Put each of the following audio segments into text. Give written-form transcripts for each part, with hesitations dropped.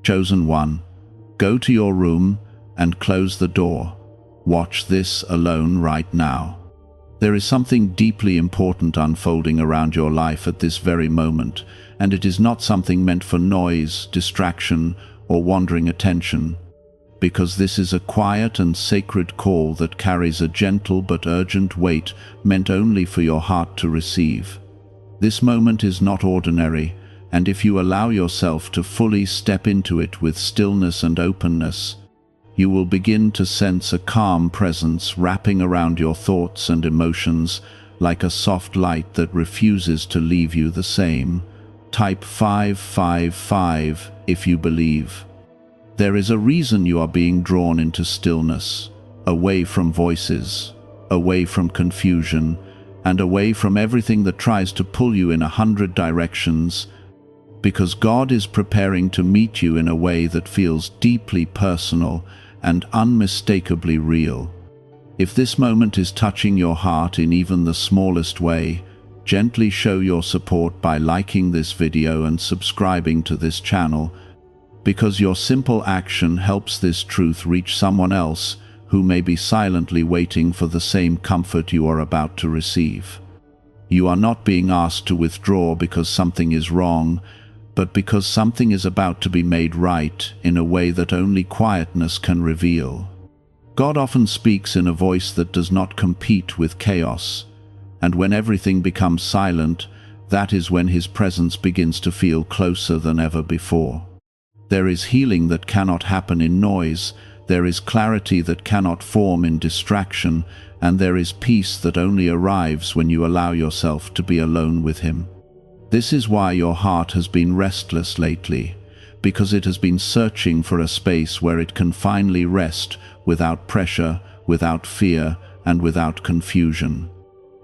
Chosen one, go to your room and close the door. Watch this alone right now. There is something deeply important unfolding around your life at this very moment, and it is not something meant for noise, distraction, or wandering attention, because this is a quiet and sacred call that carries a gentle but urgent weight meant only for your heart to receive. This moment is not ordinary, and if you allow yourself to fully step into it with stillness and openness, you will begin to sense a calm presence wrapping around your thoughts and emotions like a soft light that refuses to leave you the same. Type 555 if you believe. There is a reason you are being drawn into stillness, away from voices, away from confusion, and away from everything that tries to pull you in 100 directions, because God is preparing to meet you in a way that feels deeply personal and unmistakably real. If this moment is touching your heart in even the smallest way, gently show your support by liking this video and subscribing to this channel, because your simple action helps this truth reach someone else who may be silently waiting for the same comfort you are about to receive. You are not being asked to withdraw because something is wrong, but because something is about to be made right in a way that only quietness can reveal. God often speaks in a voice that does not compete with chaos, and when everything becomes silent, that is when His presence begins to feel closer than ever before. There is healing that cannot happen in noise, there is clarity that cannot form in distraction, and there is peace that only arrives when you allow yourself to be alone with Him. This is why your heart has been restless lately, because it has been searching for a space where it can finally rest without pressure, without fear, and without confusion.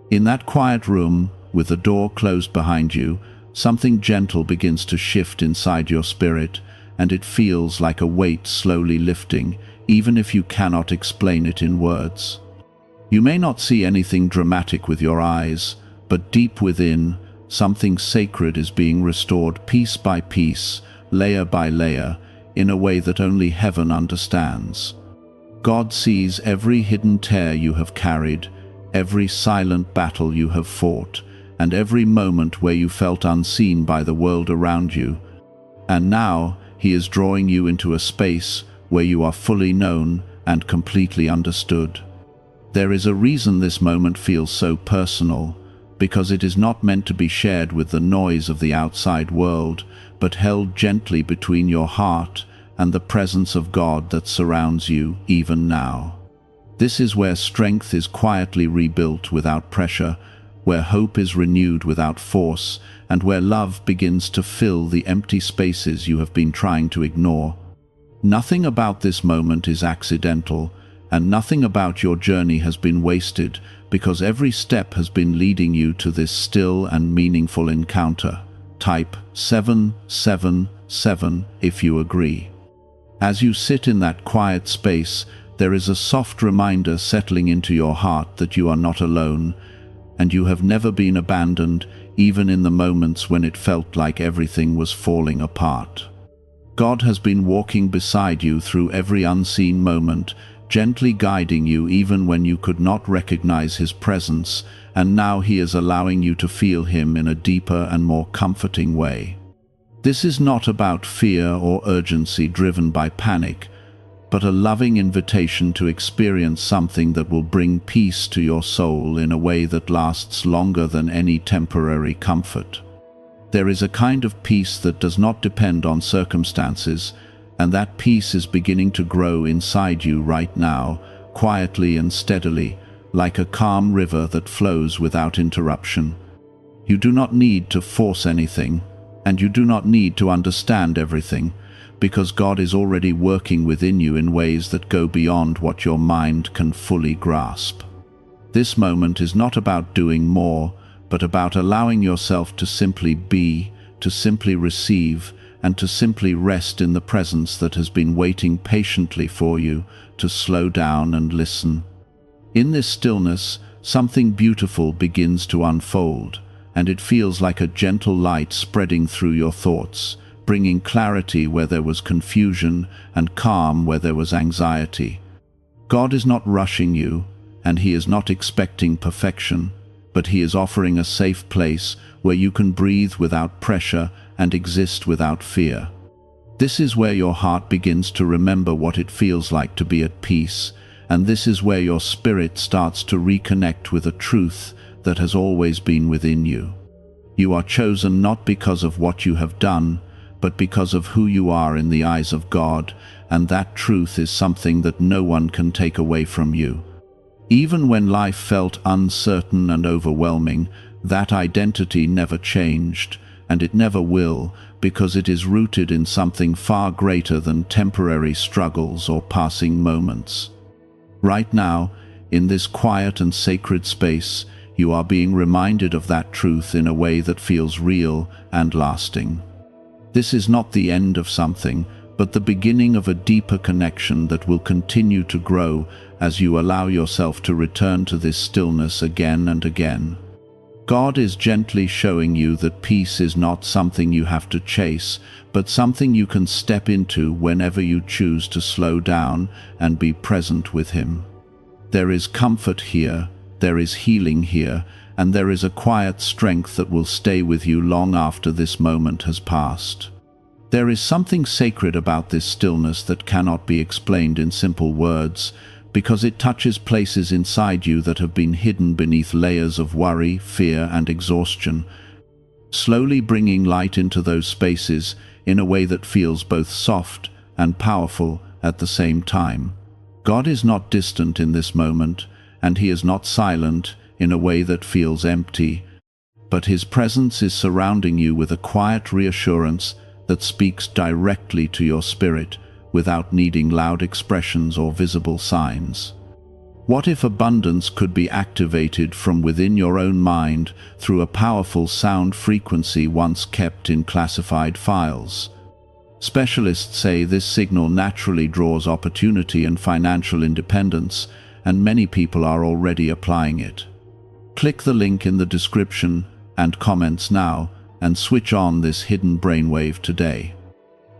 In that quiet room, with the door closed behind you, something gentle begins to shift inside your spirit, and it feels like a weight slowly lifting, even if you cannot explain it in words. You may not see anything dramatic with your eyes, but deep within, something sacred is being restored piece by piece, layer by layer, in a way that only heaven understands. God sees every hidden tear you have carried, every silent battle you have fought, and every moment where you felt unseen by the world around you. And now, He is drawing you into a space where you are fully known and completely understood. There is a reason this moment feels so personal, because it is not meant to be shared with the noise of the outside world, but held gently between your heart and the presence of God that surrounds you even now. This is where strength is quietly rebuilt without pressure, where hope is renewed without force, and where love begins to fill the empty spaces you have been trying to ignore. Nothing about this moment is accidental, and nothing about your journey has been wasted, because every step has been leading you to this still and meaningful encounter. Type 777 if you agree. As you sit in that quiet space, there is a soft reminder settling into your heart that you are not alone, and you have never been abandoned, even in the moments when it felt like everything was falling apart. God has been walking beside you through every unseen moment, gently guiding you even when you could not recognize His presence, and now He is allowing you to feel Him in a deeper and more comforting way. This is not about fear or urgency driven by panic, but a loving invitation to experience something that will bring peace to your soul in a way that lasts longer than any temporary comfort. There is a kind of peace that does not depend on circumstances, and that peace is beginning to grow inside you right now, quietly and steadily, like a calm river that flows without interruption. You do not need to force anything, and you do not need to understand everything, because God is already working within you in ways that go beyond what your mind can fully grasp. This moment is not about doing more, but about allowing yourself to simply be, to simply receive, and to simply rest in the presence that has been waiting patiently for you to slow down and listen. In this stillness, something beautiful begins to unfold, and it feels like a gentle light spreading through your thoughts, bringing clarity where there was confusion and calm where there was anxiety. God is not rushing you, and He is not expecting perfection, but He is offering a safe place where you can breathe without pressure and exist without fear. This is where your heart begins to remember what it feels like to be at peace, and this is where your spirit starts to reconnect with a truth that has always been within you. You are chosen not because of what you have done, but because of who you are in the eyes of God, and that truth is something that no one can take away from you. Even when life felt uncertain and overwhelming, that identity never changed, and it never will, because it is rooted in something far greater than temporary struggles or passing moments. Right now, in this quiet and sacred space, you are being reminded of that truth in a way that feels real and lasting. This is not the end of something, but the beginning of a deeper connection that will continue to grow as you allow yourself to return to this stillness again and again. God is gently showing you that peace is not something you have to chase, but something you can step into whenever you choose to slow down and be present with Him. There is comfort here, there is healing here, and there is a quiet strength that will stay with you long after this moment has passed. There is something sacred about this stillness that cannot be explained in simple words, because it touches places inside you that have been hidden beneath layers of worry, fear, and exhaustion, slowly bringing light into those spaces in a way that feels both soft and powerful at the same time. God is not distant in this moment, and He is not silent in a way that feels empty, but His presence is surrounding you with a quiet reassurance that speaks directly to your spirit without needing loud expressions or visible signs. What if abundance could be activated from within your own mind through a powerful sound frequency once kept in classified files? Specialists say this signal naturally draws opportunity and financial independence, and many people are already applying it. Click the link in the description and comments now and switch on this hidden brainwave today.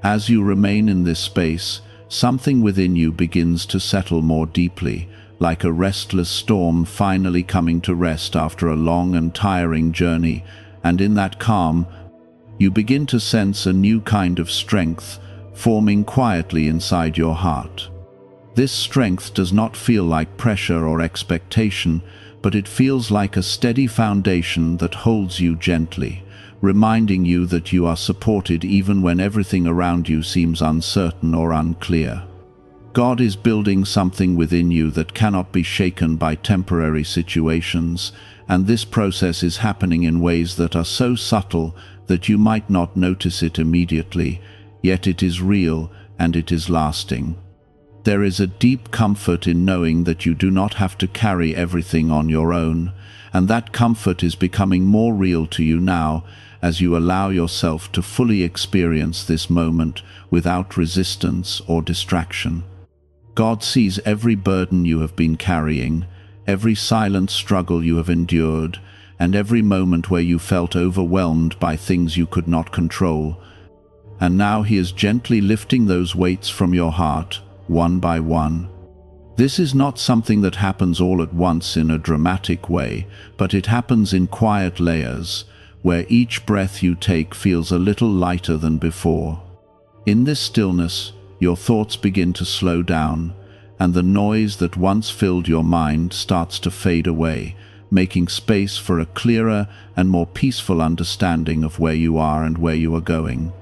As you remain in this space, something within you begins to settle more deeply, like a restless storm finally coming to rest after a long and tiring journey, and in that calm, you begin to sense a new kind of strength forming quietly inside your heart. This strength does not feel like pressure or expectation, but it feels like a steady foundation that holds you gently, reminding you that you are supported even when everything around you seems uncertain or unclear. God is building something within you that cannot be shaken by temporary situations, and this process is happening in ways that are so subtle that you might not notice it immediately, yet it is real and it is lasting. There is a deep comfort in knowing that you do not have to carry everything on your own, and that comfort is becoming more real to you now as you allow yourself to fully experience this moment without resistance or distraction. God sees every burden you have been carrying, every silent struggle you have endured, and every moment where you felt overwhelmed by things you could not control. And now He is gently lifting those weights from your heart, one by one. This is not something that happens all at once in a dramatic way, but it happens in quiet layers, where each breath you take feels a little lighter than before. In this stillness, your thoughts begin to slow down, and the noise that once filled your mind starts to fade away, making space for a clearer and more peaceful understanding of where you are and where you are going.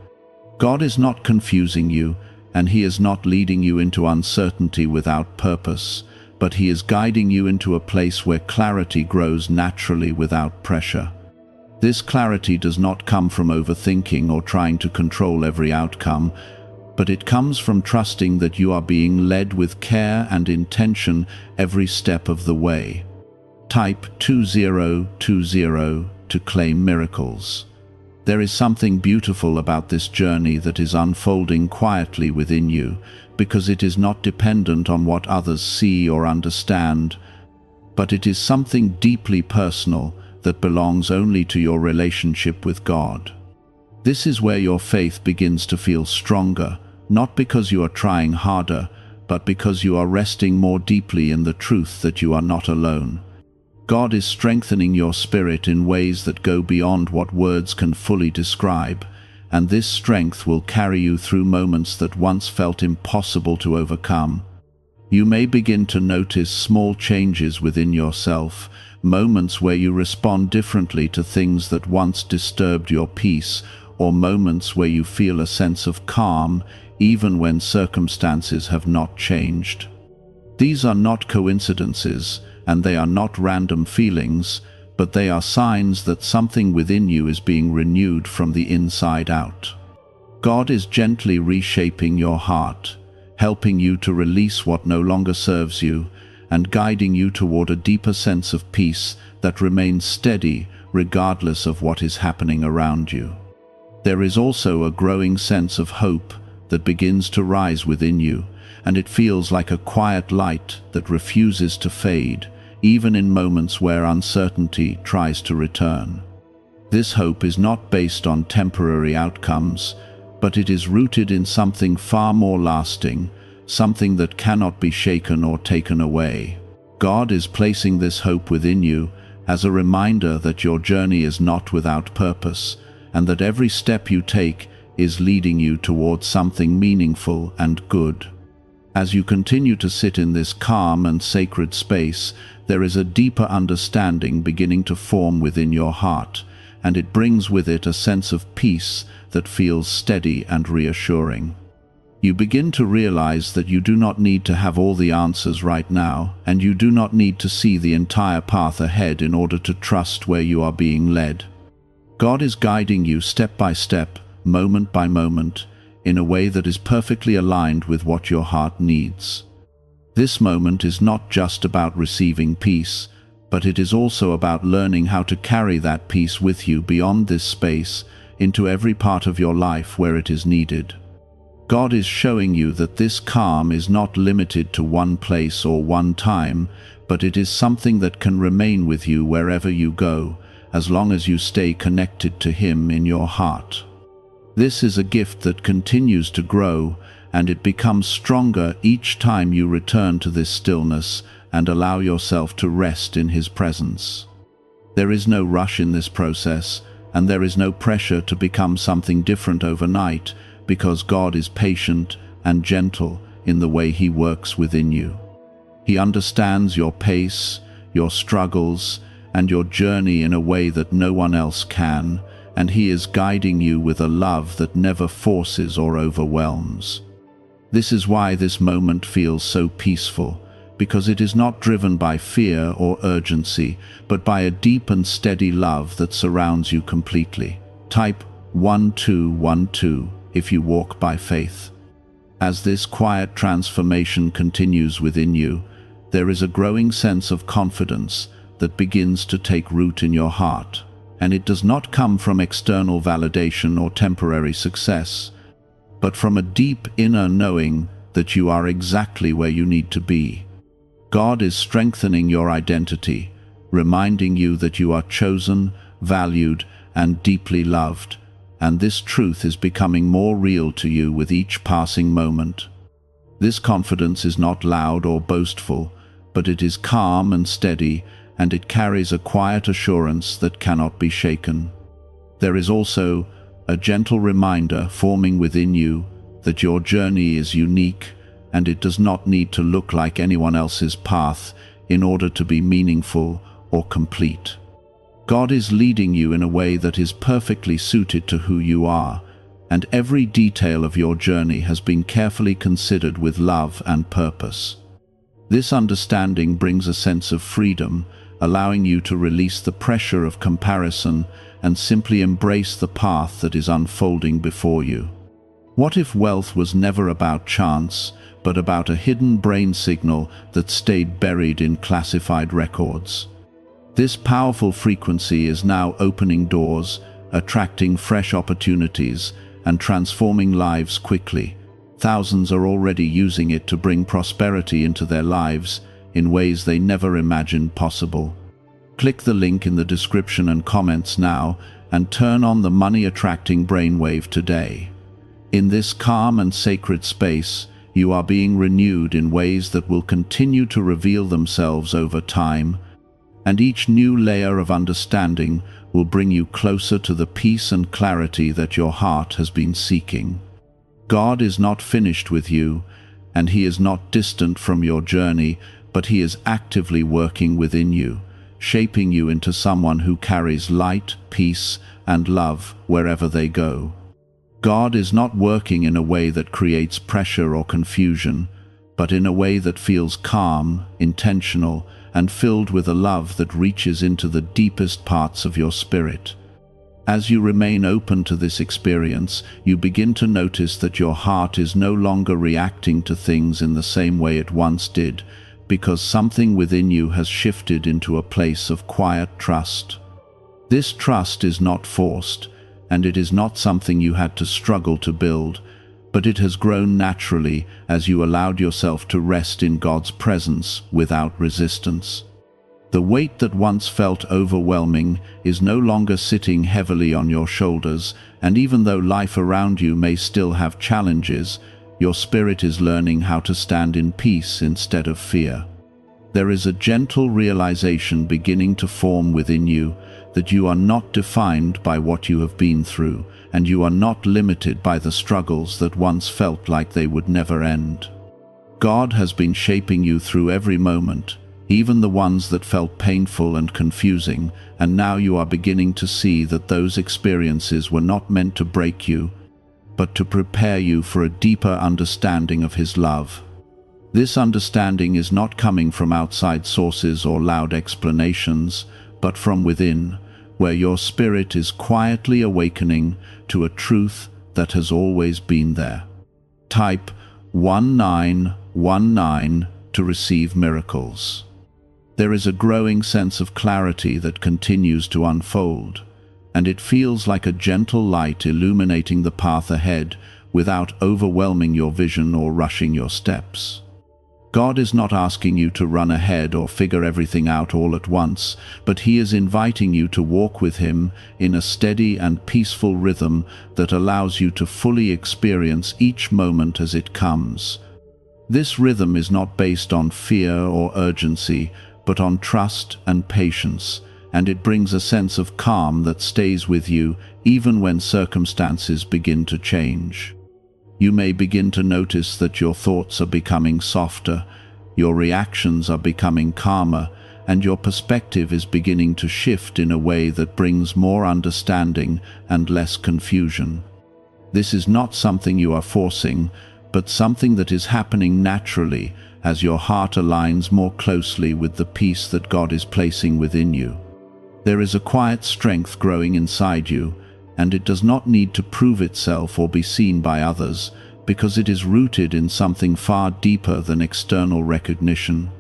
God is not confusing you, and He is not leading you into uncertainty without purpose, but He is guiding you into a place where clarity grows naturally without pressure. This clarity does not come from overthinking or trying to control every outcome, but it comes from trusting that you are being led with care and intention every step of the way. Type 2020 to claim miracles. There is something beautiful about this journey that is unfolding quietly within you, because it is not dependent on what others see or understand, but it is something deeply personal that belongs only to your relationship with God. This is where your faith begins to feel stronger, not because you are trying harder, but because you are resting more deeply in the truth that you are not alone. God is strengthening your spirit in ways that go beyond what words can fully describe, and this strength will carry you through moments that once felt impossible to overcome. You may begin to notice small changes within yourself, moments where you respond differently to things that once disturbed your peace, or moments where you feel a sense of calm, even when circumstances have not changed. These are not coincidences, and they are not random feelings, but they are signs that something within you is being renewed from the inside out. God is gently reshaping your heart, helping you to release what no longer serves you, and guiding you toward a deeper sense of peace that remains steady regardless of what is happening around you. There is also a growing sense of hope that begins to rise within you, and it feels like a quiet light that refuses to fade, even in moments where uncertainty tries to return. This hope is not based on temporary outcomes, but it is rooted in something far more lasting, something that cannot be shaken or taken away. God is placing this hope within you as a reminder that your journey is not without purpose, and that every step you take is leading you towards something meaningful and good. As you continue to sit in this calm and sacred space, there is a deeper understanding beginning to form within your heart, and it brings with it a sense of peace that feels steady and reassuring. You begin to realize that you do not need to have all the answers right now, and you do not need to see the entire path ahead in order to trust where you are being led. God is guiding you step by step, moment by moment, in a way that is perfectly aligned with what your heart needs. This moment is not just about receiving peace, but it is also about learning how to carry that peace with you beyond this space into every part of your life where it is needed. God is showing you that this calm is not limited to one place or one time, but it is something that can remain with you wherever you go, as long as you stay connected to Him in your heart. This is a gift that continues to grow, and it becomes stronger each time you return to this stillness and allow yourself to rest in His presence. There is no rush in this process, and there is no pressure to become something different overnight, because God is patient and gentle in the way He works within you. He understands your pace, your struggles, and your journey in a way that no one else can, and He is guiding you with a love that never forces or overwhelms. This is why this moment feels so peaceful, because it is not driven by fear or urgency, but by a deep and steady love that surrounds you completely. Type 1212 if you walk by faith. As this quiet transformation continues within you, there is a growing sense of confidence that begins to take root in your heart. And it does not come from external validation or temporary success, but from a deep inner knowing that you are exactly where you need to be. God is strengthening your identity, reminding you that you are chosen, valued, and deeply loved, and this truth is becoming more real to you with each passing moment. This confidence is not loud or boastful, but it is calm and steady, and it carries a quiet assurance that cannot be shaken. There is also a gentle reminder forming within you that your journey is unique, and it does not need to look like anyone else's path in order to be meaningful or complete. God is leading you in a way that is perfectly suited to who you are, and every detail of your journey has been carefully considered with love and purpose. This understanding brings a sense of freedom, allowing you to release the pressure of comparison and simply embrace the path that is unfolding before you. What if wealth was never about chance, but about a hidden brain signal that stayed buried in classified records? This powerful frequency is now opening doors, attracting fresh opportunities, and transforming lives quickly. Thousands are already using it to bring prosperity into their lives in ways they never imagined possible. Click the link in the description and comments now and turn on the money-attracting brainwave today. In this calm and sacred space, you are being renewed in ways that will continue to reveal themselves over time, and each new layer of understanding will bring you closer to the peace and clarity that your heart has been seeking. God is not finished with you, and He is not distant from your journey, but He is actively working within you, shaping you into someone who carries light, peace, and love wherever they go. God is not working in a way that creates pressure or confusion, but in a way that feels calm, intentional, and filled with a love that reaches into the deepest parts of your spirit. As you remain open to this experience, you begin to notice that your heart is no longer reacting to things in the same way it once did, because something within you has shifted into a place of quiet trust. This trust is not forced, and it is not something you had to struggle to build, but it has grown naturally as you allowed yourself to rest in God's presence without resistance. The weight that once felt overwhelming is no longer sitting heavily on your shoulders, and even though life around you may still have challenges, your spirit is learning how to stand in peace instead of fear. There is a gentle realization beginning to form within you that you are not defined by what you have been through, and you are not limited by the struggles that once felt like they would never end. God has been shaping you through every moment, even the ones that felt painful and confusing, and now you are beginning to see that those experiences were not meant to break you, but to prepare you for a deeper understanding of His love. This understanding is not coming from outside sources or loud explanations, but from within, where your spirit is quietly awakening to a truth that has always been there. Type 1919 to receive miracles. There is a growing sense of clarity that continues to unfold, and it feels like a gentle light illuminating the path ahead without overwhelming your vision or rushing your steps. God is not asking you to run ahead or figure everything out all at once, but He is inviting you to walk with Him in a steady and peaceful rhythm that allows you to fully experience each moment as it comes. This rhythm is not based on fear or urgency, but on trust and patience, and it brings a sense of calm that stays with you even when circumstances begin to change. You may begin to notice that your thoughts are becoming softer, your reactions are becoming calmer, and your perspective is beginning to shift in a way that brings more understanding and less confusion. This is not something you are forcing, but something that is happening naturally as your heart aligns more closely with the peace that God is placing within you. There is a quiet strength growing inside you, and it does not need to prove itself or be seen by others, because it is rooted in something far deeper than external recognition.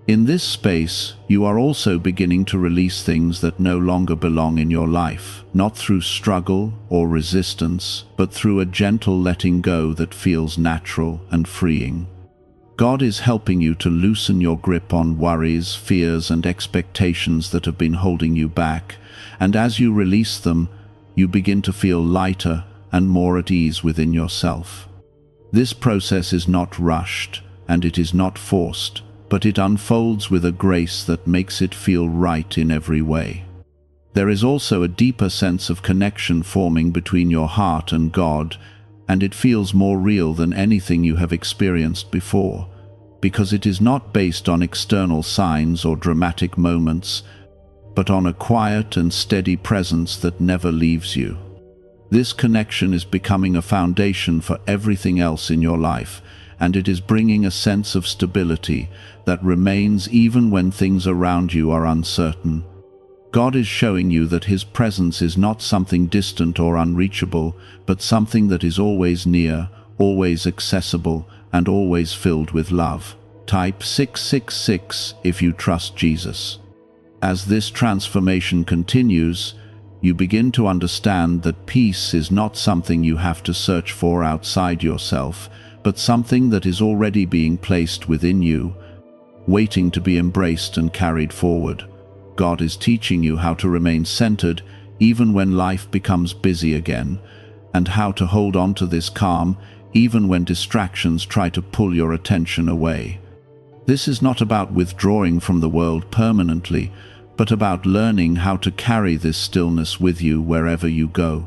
In this space, you are also beginning to release things that no longer belong in your life, not through struggle or resistance, but through a gentle letting go that feels natural and freeing. God is helping you to loosen your grip on worries, fears, and expectations that have been holding you back, and as you release them, you begin to feel lighter and more at ease within yourself. This process is not rushed, and it is not forced, but it unfolds with a grace that makes it feel right in every way. There is also a deeper sense of connection forming between your heart and God, and it feels more real than anything you have experienced before, because it is not based on external signs or dramatic moments, but on a quiet and steady presence that never leaves you. This connection is becoming a foundation for everything else in your life, and it is bringing a sense of stability that remains even when things around you are uncertain. God is showing you that His presence is not something distant or unreachable, but something that is always near, always accessible, and always filled with love. Type 666 if you trust Jesus. As this transformation continues, you begin to understand that peace is not something you have to search for outside yourself, but something that is already being placed within you, waiting to be embraced and carried forward. God is teaching you how to remain centered even when life becomes busy again, and how to hold on to this calm even when distractions try to pull your attention away. This is not about withdrawing from the world permanently, but about learning how to carry this stillness with you wherever you go.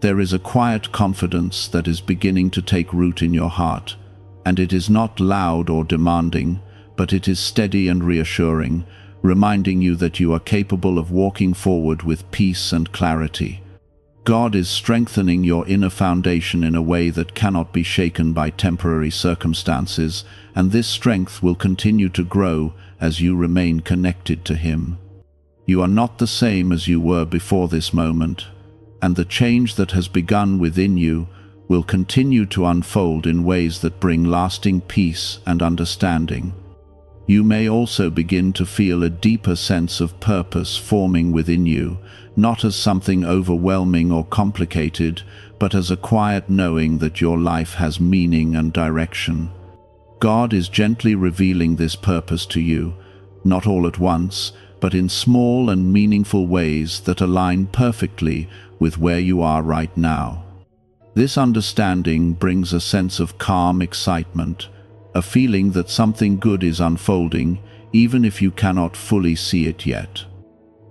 There is a quiet confidence that is beginning to take root in your heart, and it is not loud or demanding, but it is steady and reassuring, reminding you that you are capable of walking forward with peace and clarity. God is strengthening your inner foundation in a way that cannot be shaken by temporary circumstances, and this strength will continue to grow as you remain connected to Him. You are not the same as you were before this moment, and the change that has begun within you will continue to unfold in ways that bring lasting peace and understanding. You may also begin to feel a deeper sense of purpose forming within you, not as something overwhelming or complicated, but as a quiet knowing that your life has meaning and direction. God is gently revealing this purpose to you, not all at once, but in small and meaningful ways that align perfectly with where you are right now. This understanding brings a sense of calm excitement, a feeling that something good is unfolding, even if you cannot fully see it yet.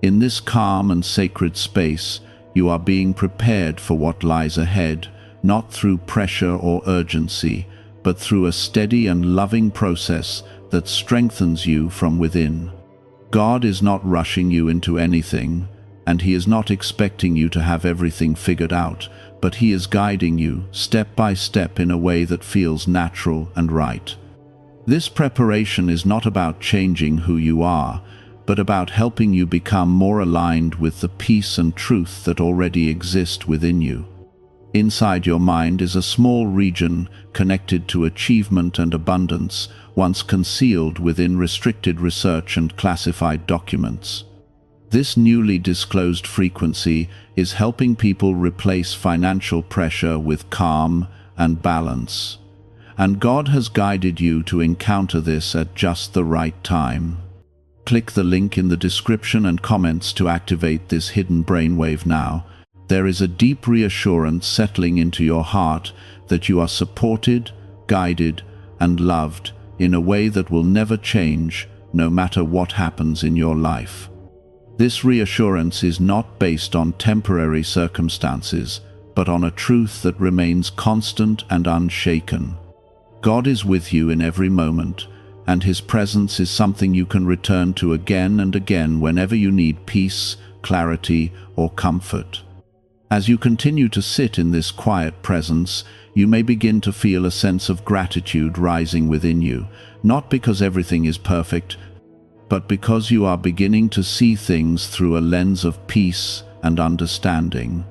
In this calm and sacred space, you are being prepared for what lies ahead, not through pressure or urgency, but through a steady and loving process that strengthens you from within. God is not rushing you into anything, and He is not expecting you to have everything figured out, but He is guiding you step by step in a way that feels natural and right. This preparation is not about changing who you are, but about helping you become more aligned with the peace and truth that already exist within you. Inside your mind is a small region connected to achievement and abundance, once concealed within restricted research and classified documents. This newly disclosed frequency is helping people replace financial pressure with calm and balance. And God has guided you to encounter this at just the right time. Click the link in the description and comments to activate this hidden brainwave now. There is a deep reassurance settling into your heart that you are supported, guided, and loved in a way that will never change, no matter what happens in your life. This reassurance is not based on temporary circumstances, but on a truth that remains constant and unshaken. God is with you in every moment, and His presence is something you can return to again and again whenever you need peace, clarity, or comfort. As you continue to sit in this quiet presence, you may begin to feel a sense of gratitude rising within you, not because everything is perfect, but because you are beginning to see things through a lens of peace and understanding.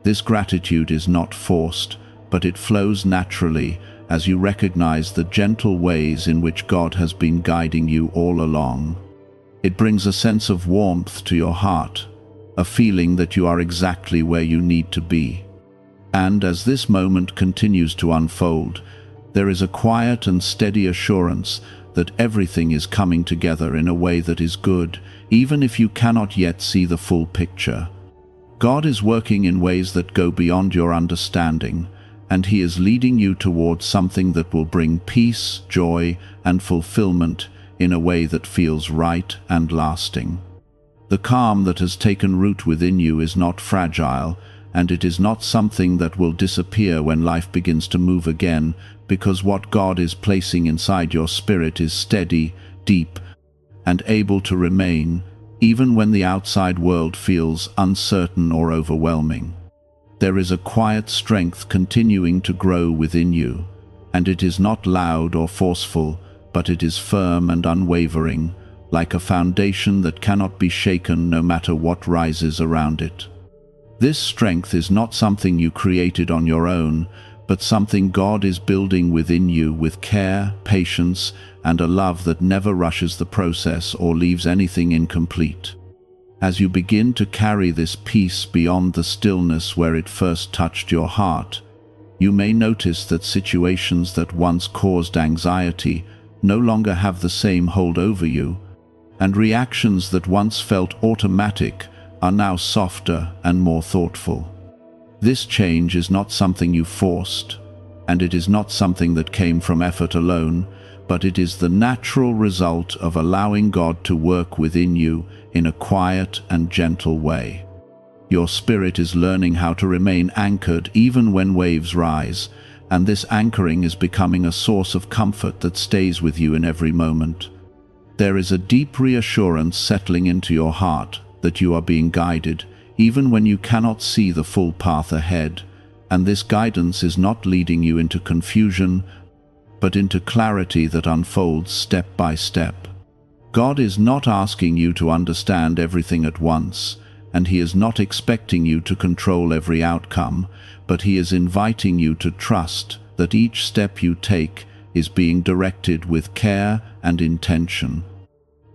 This gratitude is not forced, but it flows naturally as you recognize the gentle ways in which God has been guiding you all along. It brings a sense of warmth to your heart, a feeling that you are exactly where you need to be. And as this moment continues to unfold, there is a quiet and steady assurance that everything is coming together in a way that is good, even if you cannot yet see the full picture. God is working in ways that go beyond your understanding, and He is leading you towards something that will bring peace, joy, and fulfillment in a way that feels right and lasting. The calm that has taken root within you is not fragile, and it is not something that will disappear when life begins to move again, because what God is placing inside your spirit is steady, deep, and able to remain, even when the outside world feels uncertain or overwhelming. There is a quiet strength continuing to grow within you, and it is not loud or forceful, but it is firm and unwavering, like a foundation that cannot be shaken no matter what rises around it. This strength is not something you created on your own, but something God is building within you with care, patience, and a love that never rushes the process or leaves anything incomplete. As you begin to carry this peace beyond the stillness where it first touched your heart, you may notice that situations that once caused anxiety no longer have the same hold over you, and reactions that once felt automatic are now softer and more thoughtful. This change is not something you forced, and it is not something that came from effort alone, but it is the natural result of allowing God to work within you in a quiet and gentle way. Your spirit is learning how to remain anchored even when waves rise, and this anchoring is becoming a source of comfort that stays with you in every moment. There is a deep reassurance settling into your heart that you are being guided, even when you cannot see the full path ahead, and this guidance is not leading you into confusion, but into clarity that unfolds step by step. God is not asking you to understand everything at once, and He is not expecting you to control every outcome, but He is inviting you to trust that each step you take is being directed with care and intention.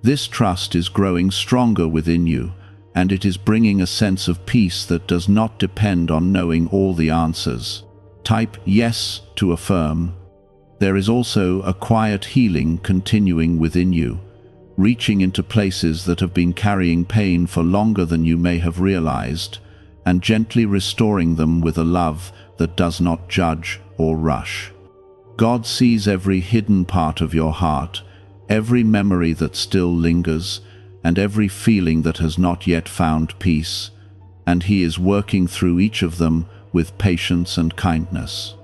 This trust is growing stronger within you, and it is bringing a sense of peace that does not depend on knowing all the answers. Type yes to affirm. There is also a quiet healing continuing within you, reaching into places that have been carrying pain for longer than you may have realized, and gently restoring them with a love that does not judge or rush. God sees every hidden part of your heart, every memory that still lingers, and every feeling that has not yet found peace, and He is working through each of them with patience and kindness.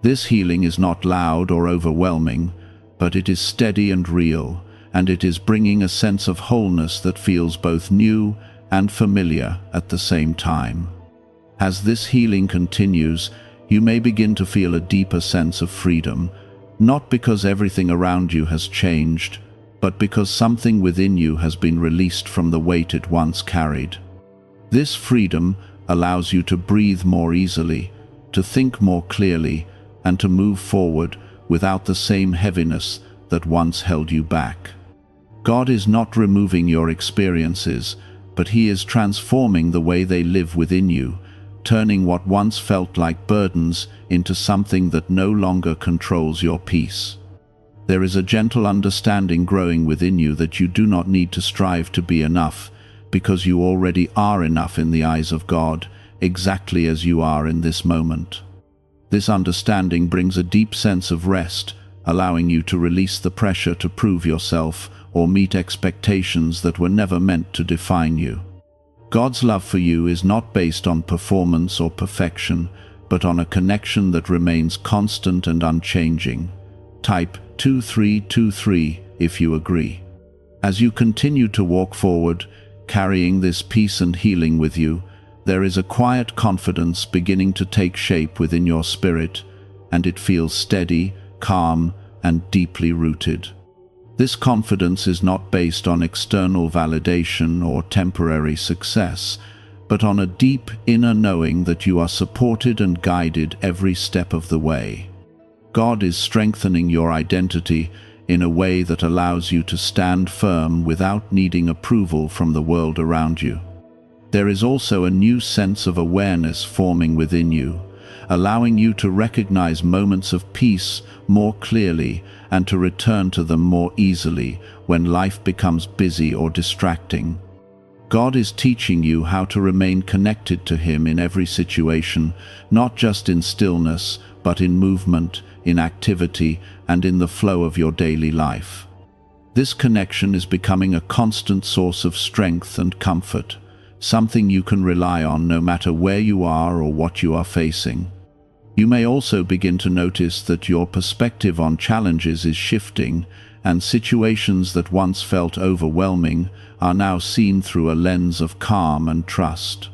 This healing is not loud or overwhelming, but it is steady and real, and it is bringing a sense of wholeness that feels both new and familiar at the same time. As this healing continues, you may begin to feel a deeper sense of freedom, not because everything around you has changed, but because something within you has been released from the weight it once carried. This freedom allows you to breathe more easily, to think more clearly, and to move forward without the same heaviness that once held you back. God is not removing your experiences, but He is transforming the way they live within you, turning what once felt like burdens into something that no longer controls your peace. There is a gentle understanding growing within you that you do not need to strive to be enough, because you already are enough in the eyes of God, exactly as you are in this moment. This understanding brings a deep sense of rest, allowing you to release the pressure to prove yourself or meet expectations that were never meant to define you. God's love for you is not based on performance or perfection, but on a connection that remains constant and unchanging. Type 2323 if you agree. As you continue to walk forward, carrying this peace and healing with you, there is a quiet confidence beginning to take shape within your spirit, and it feels steady, calm, and deeply rooted. This confidence is not based on external validation or temporary success, but on a deep inner knowing that you are supported and guided every step of the way. God is strengthening your identity in a way that allows you to stand firm without needing approval from the world around you. There is also a new sense of awareness forming within you, allowing you to recognize moments of peace more clearly and to return to them more easily when life becomes busy or distracting. God is teaching you how to remain connected to Him in every situation, not just in stillness, but in movement, in activity, and in the flow of your daily life. This connection is becoming a constant source of strength and comfort, something you can rely on no matter where you are or what you are facing. You may also begin to notice that your perspective on challenges is shifting, and situations that once felt overwhelming are now seen through a lens of calm and trust.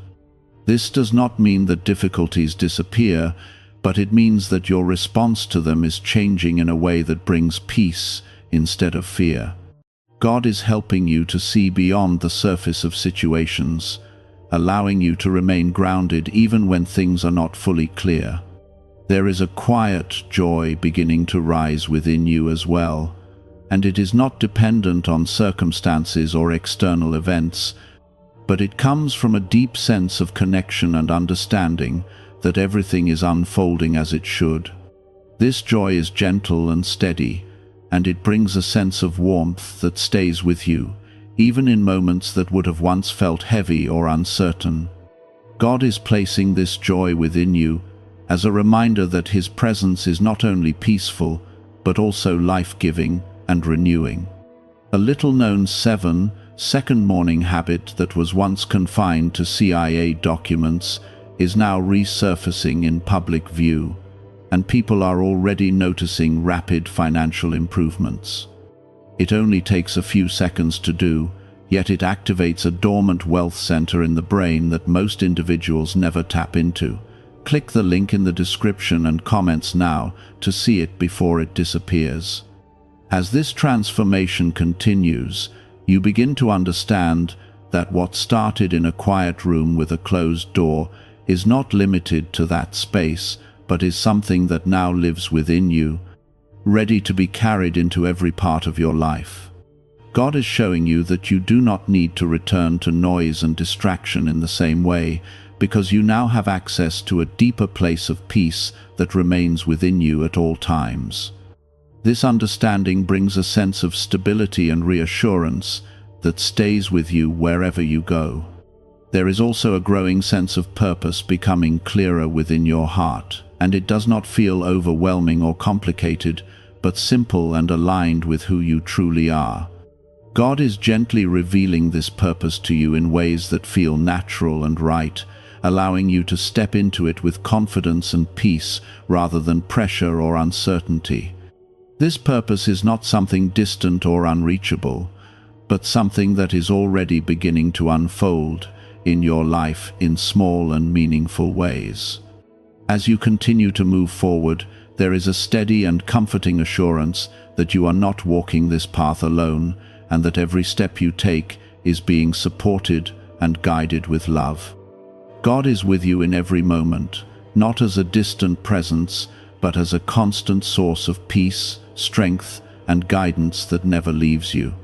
This does not mean that difficulties disappear, but it means that your response to them is changing in a way that brings peace instead of fear. God is helping you to see beyond the surface of situations, allowing you to remain grounded even when things are not fully clear. There is a quiet joy beginning to rise within you as well, and it is not dependent on circumstances or external events, but it comes from a deep sense of connection and understanding that everything is unfolding as it should. This joy is gentle and steady, and it brings a sense of warmth that stays with you, even in moments that would have once felt heavy or uncertain. God is placing this joy within you as a reminder that His presence is not only peaceful, but also life-giving and renewing. A little-known second morning habit that was once confined to CIA documents is now resurfacing in public view, and people are already noticing rapid financial improvements. It only takes a few seconds to do, yet it activates a dormant wealth center in the brain that most individuals never tap into. Click the link in the description and comments now to see it before it disappears. As this transformation continues, you begin to understand that what started in a quiet room with a closed door is not limited to that space, but is something that now lives within you, ready to be carried into every part of your life. God is showing you that you do not need to return to noise and distraction in the same way, because you now have access to a deeper place of peace that remains within you at all times. This understanding brings a sense of stability and reassurance that stays with you wherever you go. There is also a growing sense of purpose becoming clearer within your heart, and it does not feel overwhelming or complicated, but simple and aligned with who you truly are. God is gently revealing this purpose to you in ways that feel natural and right, allowing you to step into it with confidence and peace rather than pressure or uncertainty. This purpose is not something distant or unreachable, but something that is already beginning to unfold in your life in small and meaningful ways. As you continue to move forward, there is a steady and comforting assurance that you are not walking this path alone, and that every step you take is being supported and guided with love. God is with you in every moment, not as a distant presence, but as a constant source of peace, strength, and guidance that never leaves you.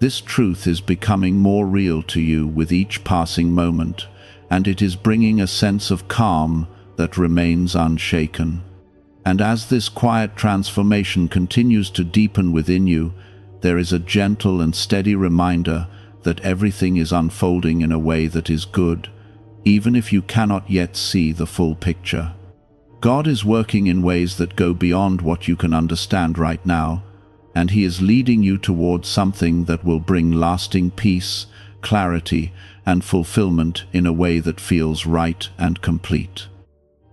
This truth is becoming more real to you with each passing moment, and it is bringing a sense of calm that remains unshaken. And as this quiet transformation continues to deepen within you, there is a gentle and steady reminder that everything is unfolding in a way that is good, even if you cannot yet see the full picture. God is working in ways that go beyond what you can understand right now, and He is leading you towards something that will bring lasting peace, clarity, and fulfillment in a way that feels right and complete.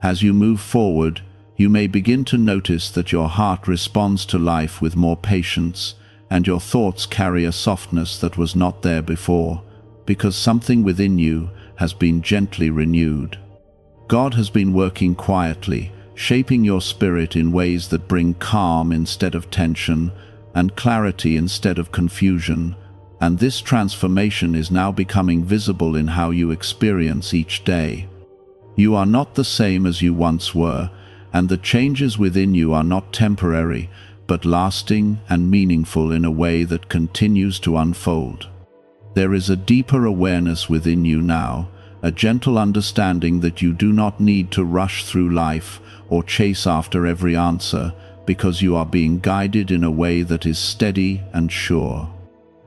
As you move forward, you may begin to notice that your heart responds to life with more patience, and your thoughts carry a softness that was not there before, because something within you has been gently renewed. God has been working quietly, shaping your spirit in ways that bring calm instead of tension, and clarity instead of confusion, and this transformation is now becoming visible in how you experience each day. You are not the same as you once were, and the changes within you are not temporary, but lasting and meaningful in a way that continues to unfold. There is a deeper awareness within you now, a gentle understanding that you do not need to rush through life or chase after every answer, because you are being guided in a way that is steady and sure.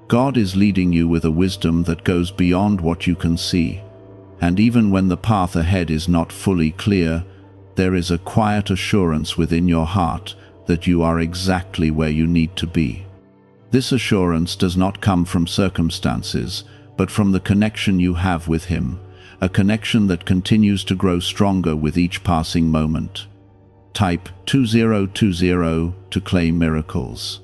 God is leading you with a wisdom that goes beyond what you can see, and even when the path ahead is not fully clear, there is a quiet assurance within your heart that you are exactly where you need to be. This assurance does not come from circumstances, but from the connection you have with Him, a connection that continues to grow stronger with each passing moment. Type 2020 to claim miracles.